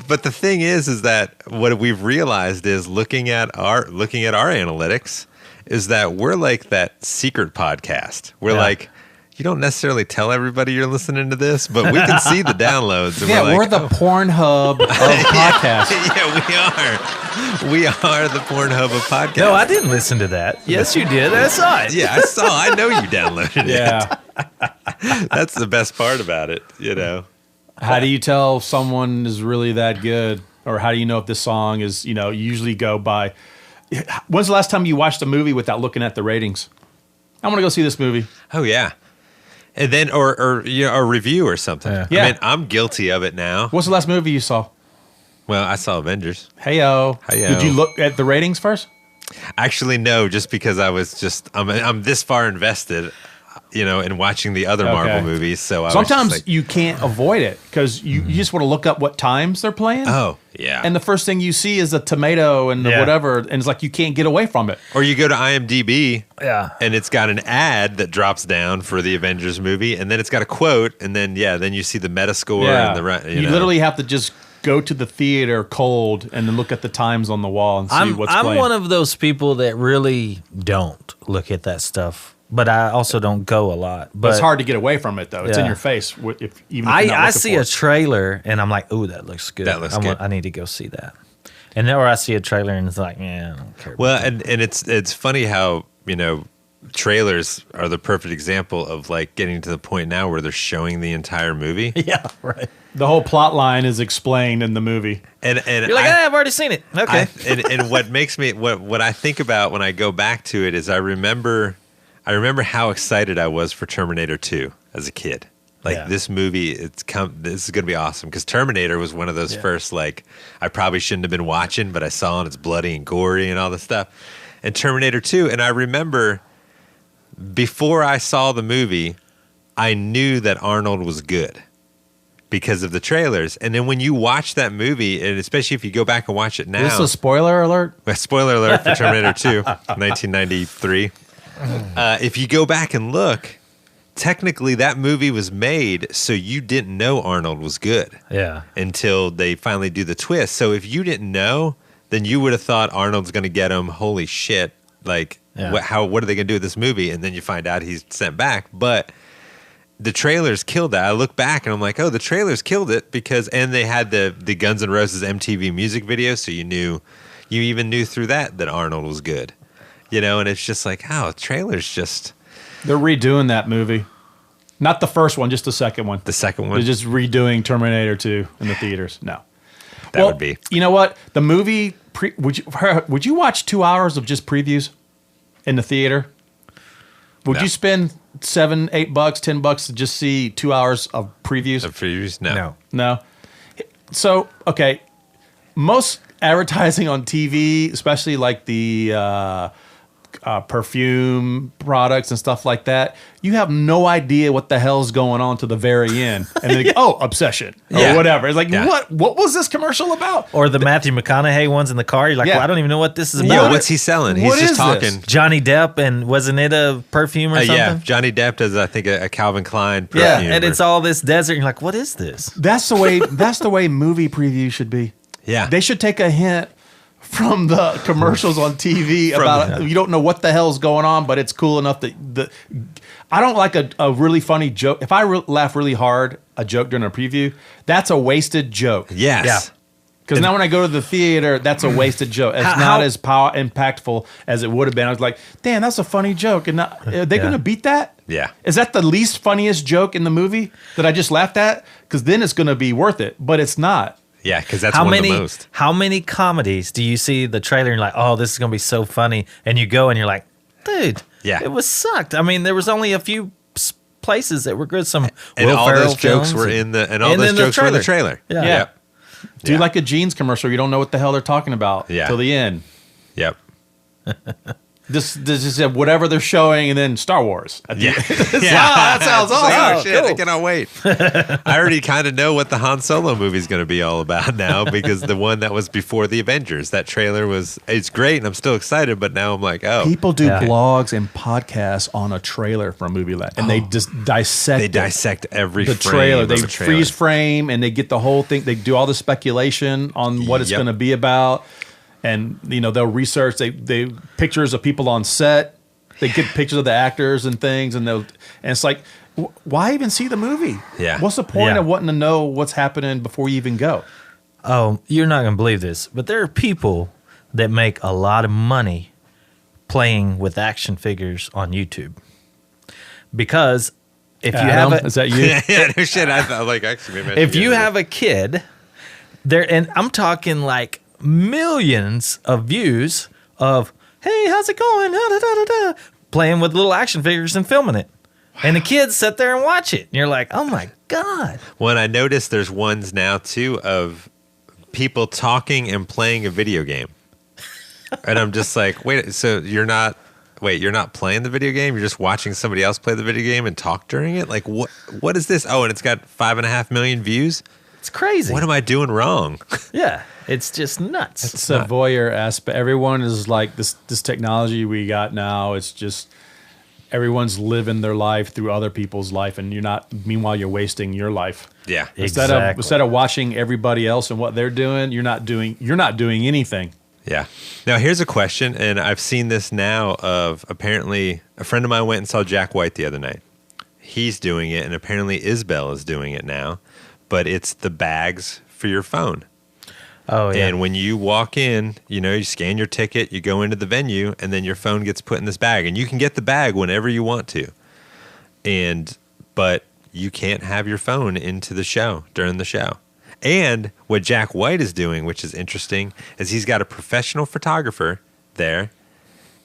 But the thing is that what we've realized is looking at our analytics is that we're like that secret podcast. We're like, you don't necessarily tell everybody you're listening to this, but we can see the downloads. And we're the Pornhub of podcasts. Yeah, we are the Pornhub of podcasts. No, I didn't listen to that. Yes, you did. I saw it. Yeah, I know you downloaded it. That's the best part about it, How do you tell someone is really that good? Or how do you know if this song is, you usually go by... When's the last time you watched a movie without looking at the ratings? I want to go see this movie. Oh, yeah. And then, or a review or something. Yeah. I mean, I'm guilty of it now. What's the last movie you saw? Well, I saw Avengers. Heyo. Heyo. Did you look at the ratings first? Actually, no, just because I was I'm this far invested, in watching the other Marvel movies. So sometimes you can't avoid it because you just want to look up what times they're playing. Oh, yeah. And the first thing you see is a tomato and the whatever, and it's like you can't get away from it. Or you go to IMDb, and it's got an ad that drops down for the Avengers movie, and then it's got a quote, and then then you see the Metascore and the you literally have to just go to the theater cold and then look at the times on the wall and see what's playing. I'm one of those people that really don't look at that stuff but I also don't go a lot. But it's hard to get away from it, though. It's in Yeah. your face. Even if you're not I looking see for a it. trailer and I'm like, ooh, that looks good. That looks good. I need to go see that. And then where I see a trailer and it's like, I don't care. Well, and it's funny how, trailers are the perfect example of like getting to the point now where they're showing the entire movie. Yeah, right. The whole plot line is explained in the movie. And You're like, I've already seen it. Okay. and what makes me what I think about when I go back to it is I remember how excited I was for Terminator 2 as a kid. Like this movie, this is gonna be awesome because Terminator was one of those first like I probably shouldn't have been watching, but I saw and it's bloody and gory and all this stuff. And Terminator 2, and I remember before I saw the movie, I knew that Arnold was good because of the trailers. And then when you watch that movie, and especially if you go back and watch it now, Is this a spoiler alert? spoiler alert for Terminator 2, 1993. If you go back and look, technically that movie was made so you didn't know Arnold was good. Yeah. Until they finally do the twist. So if you didn't know, then you would have thought Arnold's going to get him. Holy shit. Like, what are they going to do with this movie? And then you find out he's sent back. But the trailers killed that. I look back and I'm like, oh, the trailers killed it and they had the Guns N' Roses MTV music video. So you even knew through that Arnold was good. And it's just like, trailers just. They're redoing that movie. Not the first one, just the second one. The second one? They're just redoing Terminator 2 in the theaters. No. That would be. You know what? The movie, would you watch 2 hours of just previews in the theater? Would you spend $7, $8, $10 to just see 2 hours of previews? Of previews? No. No. So, okay. Most advertising on TV, especially like the perfume products and stuff like that, you have no idea what the hell's going on to the very end. And they go, obsession or whatever. It's like, what was this commercial about? Or the Matthew McConaughey ones in the car. You're like, well, I don't even know what this is about. Yeah, what's he selling? He's just talking. Johnny Depp, and wasn't it a perfume or something? Yeah, Johnny Depp does, I think, a Calvin Klein perfume. Yeah, and it's all this desert. You're like, what is this? That's the way movie previews should be. Yeah. They should take a hint from the commercials on TV about you don't know what the hell's going on, but it's cool enough that I don't like a really funny joke. If I laugh really hard, a joke during a preview, that's a wasted joke. Yes. Yeah. Because now when I go to the theater, that's a wasted joke. It's not as impactful as it would have been. I was like, damn, that's a funny joke. And are they going to beat that? Yeah. Is that the least funniest joke in the movie that I just laughed at? Because then it's going to be worth it, but it's not. Yeah, because that's one of the most. How many comedies do you see the trailer and you're like, oh, this is going to be so funny? And you go and you're like, dude, it was sucked. I mean, there was only a few places that were good. Some and Will all Ferrell those jokes were in the trailer. Yeah. Do like a jeans commercial. You don't know what the hell they're talking about till the end. Yep. This is whatever they're showing, and then Star Wars. That sounds awesome. Like, oh shit, cool. I cannot wait. I already kind of know what the Han Solo movie is going to be all about now because the one that was before the Avengers, that trailer it's great, and I'm still excited. But now I'm like, oh, people do blogs and podcasts on a trailer for a movie, and they just dissect. They dissect every the frame trailer. of They the trailer. freeze frame, and they get the whole thing. They do all the speculation on what it's going to be about. And they'll research. They pictures of people on set. They get pictures of the actors and things, and it's like, why even see the movie? Yeah. What's the point of wanting to know what's happening before you even go? Oh, you're not gonna believe this, but there are people that make a lot of money playing with action figures on YouTube. Because if you have is that you? Yeah, no shit. I thought actually maybe. If you have a kid, and I'm talking like millions of views of, hey, how's it going? Da, da, da, da, da, playing with little action figures and filming it. Wow. And the kids sit there and watch it. And you're like, oh my God. When I noticed there's ones now too of people talking and playing a video game. And I'm just like, wait, so you're not playing the video game? You're just watching somebody else play the video game and talk during it? Like, what is this? Oh, and it's got 5.5 million views? It's crazy. What am I doing wrong? Yeah, it's just nuts. It's a voyeur aspect. Everyone is like this technology we got now. It's just everyone's living their life through other people's life, and meanwhile you're wasting your life. Yeah, instead of watching everybody else and what they're doing, you're not doing anything. Yeah. Now, here's a question, and I've seen this now of apparently a friend of mine went and saw Jack White the other night. He's doing it, and apparently Isabel is doing it now, but it's the bags for your phone. Oh, yeah. And when you walk in, you scan your ticket, you go into the venue, and then your phone gets put in this bag. And you can get the bag whenever you want to. But you can't have your phone into the show during the show. And what Jack White is doing, which is interesting, is he's got a professional photographer there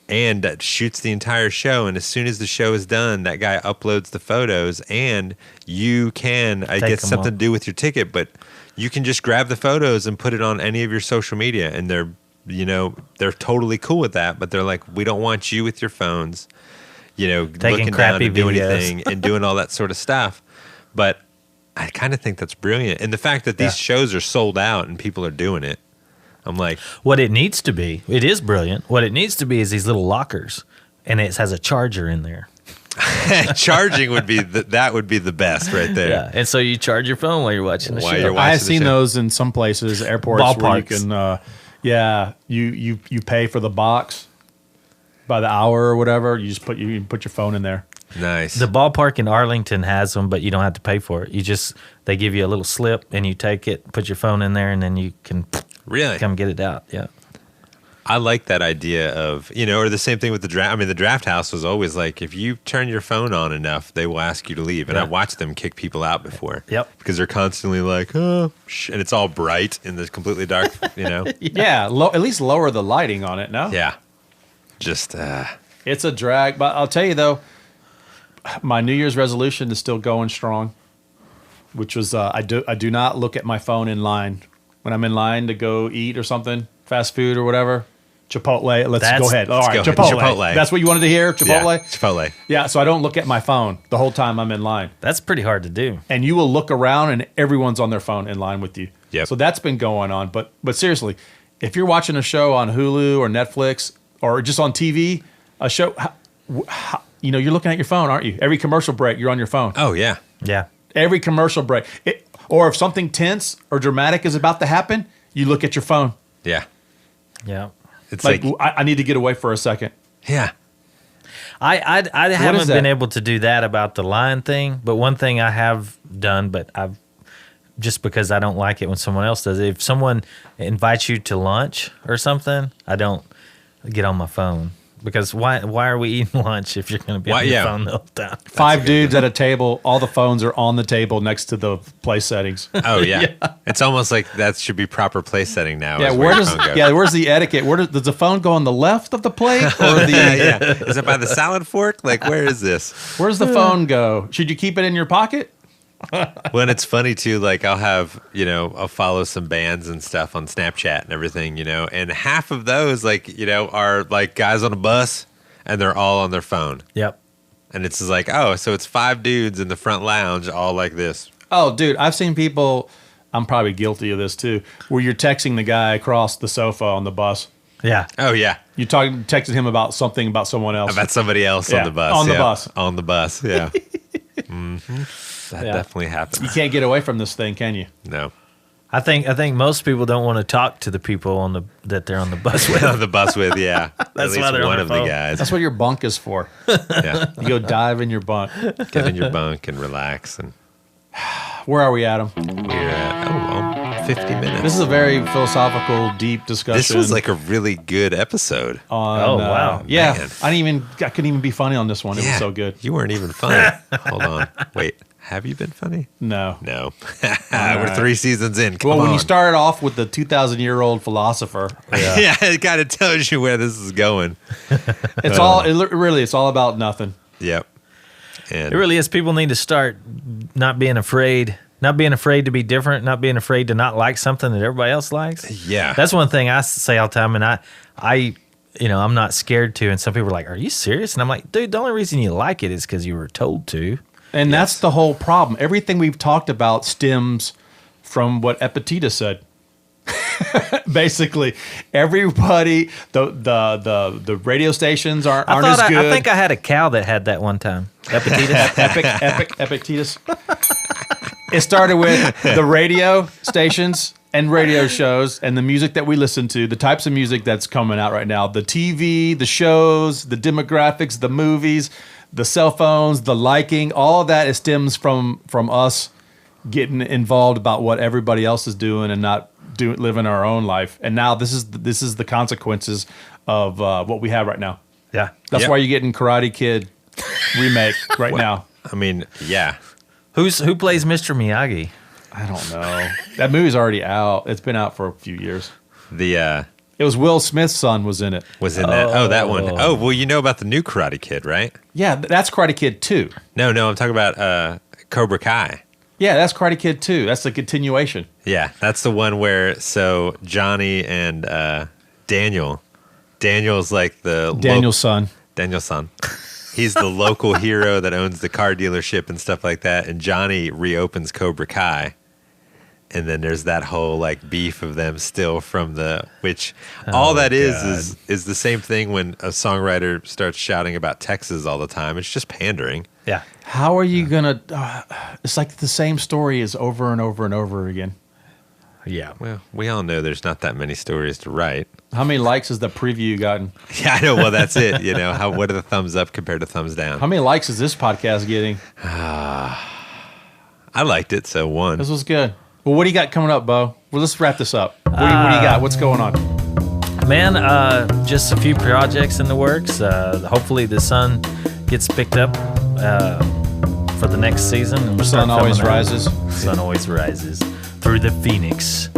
and that shoots the entire show. And as soon as the show is done, that guy uploads the photos, and you can, I guess, something to do with your ticket, but you can just grab the photos and put it on any of your social media, and they're totally cool with that. But they're like, we don't want you with your phones, looking down to do anything and doing all that sort of stuff. But I kind of think that's brilliant, and the fact that these shows are sold out and people are doing it, I'm like, what it needs to be, it is brilliant. What it needs to be is these little lockers, and it has a charger in there. Charging would be that would be the best right there. Yeah, and so you charge your phone while you're watching the show. I have seen those in some places, airports, Ballparks. Where you can, you pay for the box by the hour or whatever. You just put your phone in there. Nice. The ballpark in Arlington has them, but you don't have to pay for it. They give you a little slip, and you take it, put your phone in there, and then you can come get it out. Yeah. I like that idea of, or the same thing with the draft. I mean, the draft house was always like, if you turn your phone on enough, they will ask you to leave. And I watched them kick people out before. Yep. Because they're constantly like, oh, and it's all bright in this completely dark, Yeah, at least lower the lighting on it, no? Yeah. Just, It's a drag. But I'll tell you, though, my New Year's resolution is still going strong, which was I do not look at my phone in line. When I'm in line to go eat or something, fast food or whatever, Chipotle, go ahead. All right, Chipotle. That's what you wanted to hear, Chipotle? Yeah, Chipotle. Yeah, so I don't look at my phone the whole time I'm in line. That's pretty hard to do. And you will look around and everyone's on their phone in line with you. Yep. So that's been going on. But seriously, if you're watching a show on Hulu or Netflix or just on TV, a show, you're looking at your phone, aren't you? Every commercial break, you're on your phone. Oh, yeah. Yeah. Every commercial break. Or if something tense or dramatic is about to happen, you look at your phone. Yeah. Yeah. It's like I need to get away for a second. Yeah. I haven't been able to do that about the line thing, but one thing I have done, but I've just because I don't like it when someone else does it. If someone invites you to lunch or something, I don't get on my phone. Because why are we eating lunch if you're going to be on your phone the whole time? Five dudes at a table, all the phones are on the table next to the place settings. Oh, yeah. It's almost like that should be proper place setting now. Yeah, where's the etiquette? Does the phone go on the left of the plate? Or Is it by the salad fork? Like, where is this? Where's the phone go? Should you keep it in your pocket? Well, and it's funny too, like I'll have, I'll follow some bands and stuff on Snapchat and everything, and half of those are like guys on a bus and they're all on their phone. Yep. And it's like, oh, so it's 5 dudes in the front lounge all like this. Oh, dude, I've seen people, I'm probably guilty of this too, where you're texting the guy across the sofa on the bus. Yeah. Oh, yeah. You texted him about something about someone else. About somebody else on the bus. On the bus, yeah. Mm-hmm. That definitely happens. You can't get away from this thing, can you? No. I think most people don't want to talk to the people that they're on the bus with. On the bus with, yeah. That's at why least they're one on of the the phone. guys. That's what your bunk is for. Yeah. You go dive in your bunk. Get in your bunk and relax. And where are we, Adam? we're at 50 minutes. This is a very philosophical, deep discussion. This was like a really good episode. On, wow. Yeah. Man. I couldn't even be funny on this one. It was so good. You weren't even funny. Hold on. Wait. Have you been funny? No. No. We're 3 seasons in. Come Well, when on. you started off with the 2,000-year-old philosopher, Yeah, it kind of tells you where this is going. it's all about nothing. Yep. And It really is. People need to start not being afraid to be different, not being afraid to not like something that everybody else likes. Yeah. That's one thing I say all the time, and I'm not scared to. And some people are like, "Are you serious?" And I'm like, "Dude, the only reason you like it is because you were told to." And that's the whole problem. Everything we've talked about stems from what Epictetus said. Basically, everybody, the radio stations aren't as good. I think I had a cow that had that one time. Epictetus. Epictetus. It started with the radio stations and radio shows and the music that we listen to, the types of music that's coming out right now, the TV, the shows, the demographics, the movies, the cell phones, the liking, all of that stems from us getting involved about what everybody else is doing and not living our own life. And now this is the consequences of what we have right now. Yeah. That's why you're getting Karate Kid remake right now. I mean, yeah. Who plays Mr. Miyagi? I don't know. That movie's already out. It's been out for a few years. It was Will Smith's son was in it. Was in that? Oh, that one. Oh, well, you know about the new Karate Kid, right? Yeah, that's Karate Kid 2. No, I'm talking about Cobra Kai. Yeah, that's Karate Kid 2. That's the continuation. Yeah, that's the one where Johnny and Daniel's like the Daniel's son. Daniel's son. He's the local hero that owns the car dealership and stuff like that. And Johnny reopens Cobra Kai. And then there's that whole like beef of them still from all that is the same thing when a songwriter starts shouting about Texas all the time. It's just pandering. Yeah. How are you going to, it's like the same story is over and over and over again. Yeah. Well, we all know there's not that many stories to write. How many likes has the preview gotten? Yeah, I know. Well, that's it. You know, what are the thumbs up compared to thumbs down? How many likes is this podcast getting? I liked it, so 1. This was good. Well, what do you got coming up, Beau? Well, let's wrap this up. What do you got? What's going on? Man, just a few projects in the works. Hopefully the sun gets picked up for the next season. And The sun always rises. Sun always rises through the Phoenix.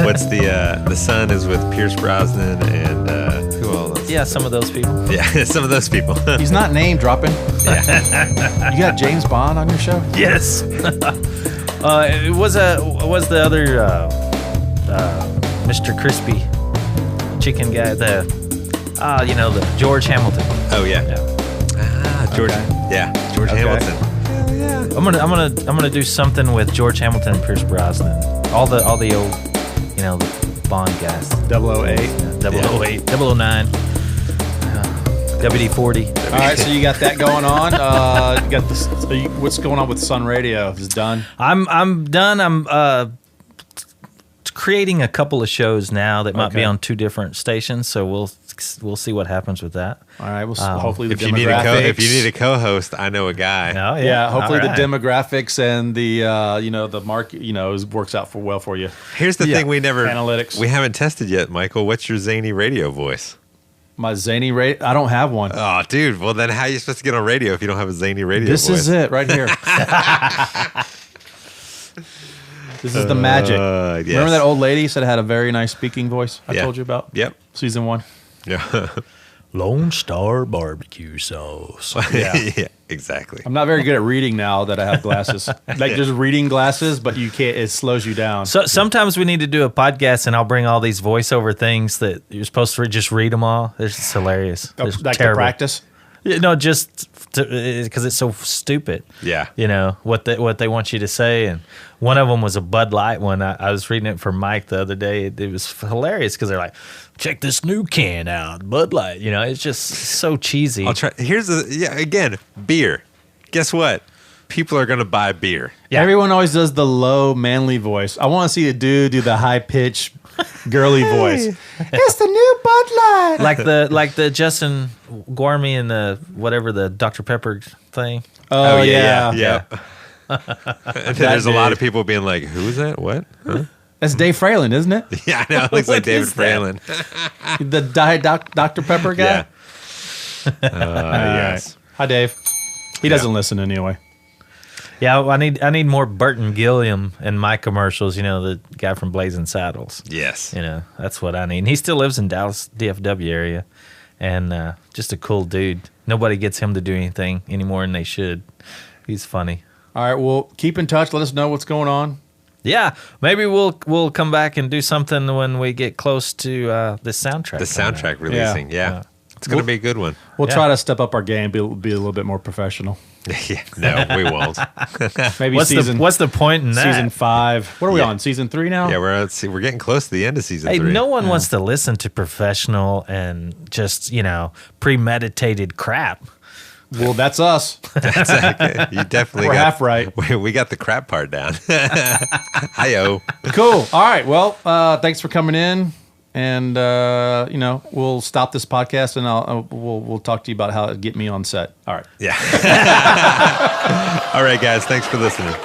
What's the sun is with Pierce Brosnan and who else? Yeah, some of those people. Yeah, some of those people. He's not name dropping. Yeah. You got James Bond on your show? Yes. It was the other Mr. Crispy chicken guy, the George Hamilton. Oh yeah. George. Okay. Yeah, George Hamilton. I'm gonna do something with George Hamilton and Pierce Brosnan. All the old, the Bond guys. 008. 008, 009, WD-40. All right, so you got that going on. You got this. What's going on with Sun Radio? Is it done? I'm done. I'm creating a couple of shows now that might be on 2 different stations. So we'll see what happens with that. All right. Well, hopefully the if demographics. if you need a co-host, I know a guy. Oh, Yeah, hopefully All right. the demographics and the the market works out well for you. Here's the thing: Analytics. we haven't tested yet, Michael. What's your zany radio voice? My zany rate, I don't have one. Oh, dude. Well, then how are you supposed to get on radio if you don't have a zany radio This voice? is it right here. This is the magic. Yes. Remember that old lady said I had a very nice speaking voice I Yeah. told you about? Yep. Season 1. Yeah. Lone Star Barbecue Sauce. Yeah, exactly. I'm not very good at reading now that I have glasses. Like there's reading glasses, but you can't. It slows you down. So sometimes we need to do a podcast, and I'll bring all these voiceover things that you're supposed to just read them all. It's just hilarious. It's Like to terrible. practice. No, just because it's so stupid. Yeah. You know what they want you to say, and one of them was a Bud Light one. I was reading it for Mike the other day. It was hilarious because they're like, "Check this new can out, Bud Light." You know, it's just so cheesy. I'll try. Again, beer. Guess what? People are going to buy beer. Yeah. Everyone always does the low, manly voice. I want to see a dude do the high pitch, girly voice. It's the new Bud Light. like the Justin Guarmy and the whatever the Dr Pepper thing. Oh, yeah. There's a lot of people being like, "Who is that? What?" Huh? That's Dave Fralin, isn't it? Yeah, I know. It looks like What David is that? Fralin. The Diet Dr. Pepper guy? Yeah. Yes. Hi, Dave. He doesn't listen anyway. Yeah, I need more Burton Gilliam in my commercials. You know, the guy from Blazing Saddles. Yes. You know, that's what I need. And he still lives in Dallas, DFW area, and just a cool dude. Nobody gets him to do anything any more than they should. He's funny. All right, well, keep in touch. Let us know what's going on. Yeah, maybe we'll come back and do something when we get close to this soundtrack. The soundtrack releasing. Yeah. It's going to be a good one. We'll Yeah. try to step up our game, be a little bit more professional. Yeah. No, we won't. Maybe What's the point in that? season 5. What are we Yeah. on? Season 3 now? Yeah, we're getting close to the end of season Hey, 3. no one wants to listen to professional and just premeditated crap. Well, that's us. That's okay. You definitely We're got half right. We got the crap part down. Hi-yo. Cool. All right. Well, thanks for coming in. And, we'll stop this podcast and we'll talk to you about how to get me on set. All right. Yeah. All right, guys. Thanks for listening.